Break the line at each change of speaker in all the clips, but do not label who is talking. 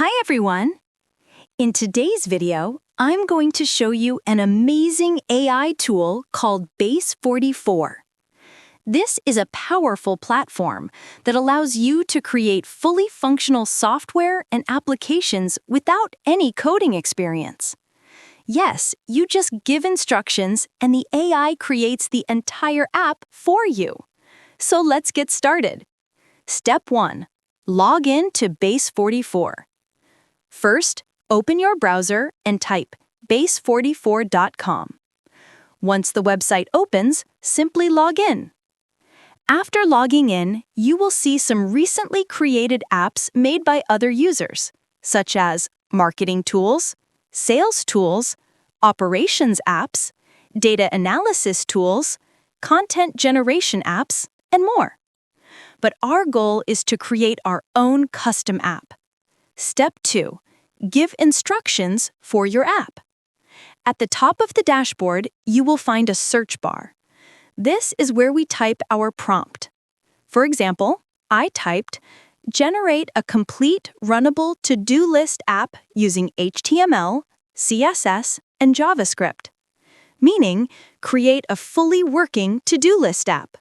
Hi everyone! In today's video, I'm going to show you an amazing AI tool called Base44. This is a powerful platform that allows you to create fully functional software and applications without any coding experience. Yes, you just give instructions and the AI creates the entire app for you. So let's get started. Step 1. Log in to Base44. First, open your browser and type base44.com. Once the website opens, simply log in. After logging in, you will see some recently created apps made by other users, such as marketing tools, sales tools, operations apps, data analysis tools, content generation apps, and more. But our goal is to create our own custom app. Step 2. Give instructions for your app. At the top of the dashboard, you will find a search bar. This is where we type our prompt. For example, I typed, "Generate a complete, runnable to-do list app using HTML, CSS, and JavaScript," meaning create a fully working to-do list app.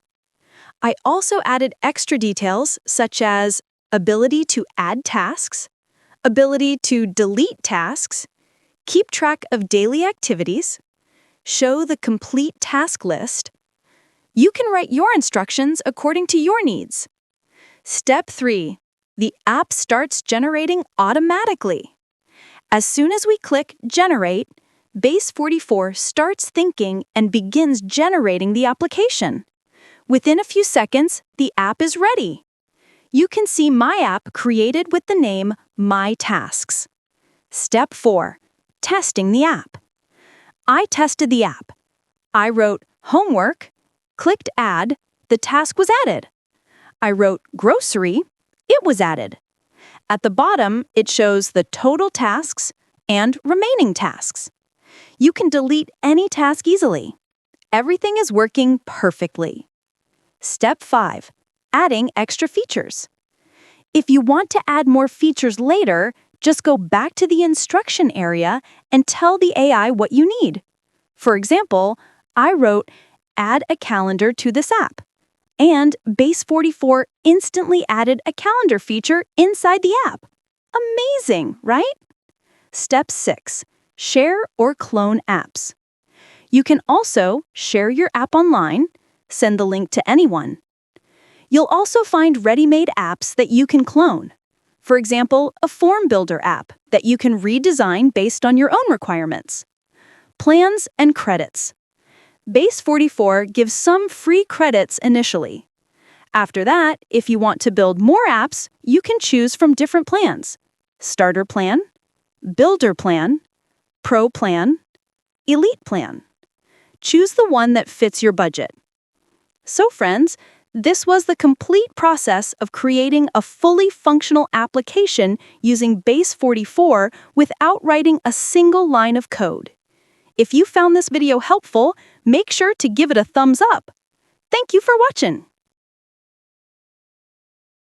I also added extra details such as ability to add tasks, ability to delete tasks, keep track of daily activities, show the complete task list. You can write your instructions according to your needs. Step 3. The app starts generating automatically. As soon as we click Generate, Base44 starts thinking and begins generating the application. Within a few seconds, the app is ready. You can see my app created with the name My Tasks. Step 4. Testing the app. I tested the app. I wrote homework, clicked add, the task was added. I wrote grocery, it was added. At the bottom, it shows the total tasks and remaining tasks. You can delete any task easily. Everything is working perfectly. Step 5. Adding extra features. If you want to add more features later, just go back to the instruction area and tell the AI what you need. For example, I wrote, "Add a calendar to this app," and Base44 instantly added a calendar feature inside the app. Amazing, right? Step 6. Share or clone apps. You can also share your app online, send the link to anyone. You'll also find ready-made apps that you can clone. For example, a form builder app that you can redesign based on your own requirements. Plans and credits. Base44 gives some free credits initially. After that, if you want to build more apps, you can choose from different plans: Starter Plan, Builder Plan, Pro Plan, Elite Plan. Choose the one that fits your budget. So friends, this was the complete process of creating a fully functional application using Base44 without writing a single line of code. If you found this video helpful, make sure to give it a thumbs up. Thank you for watching.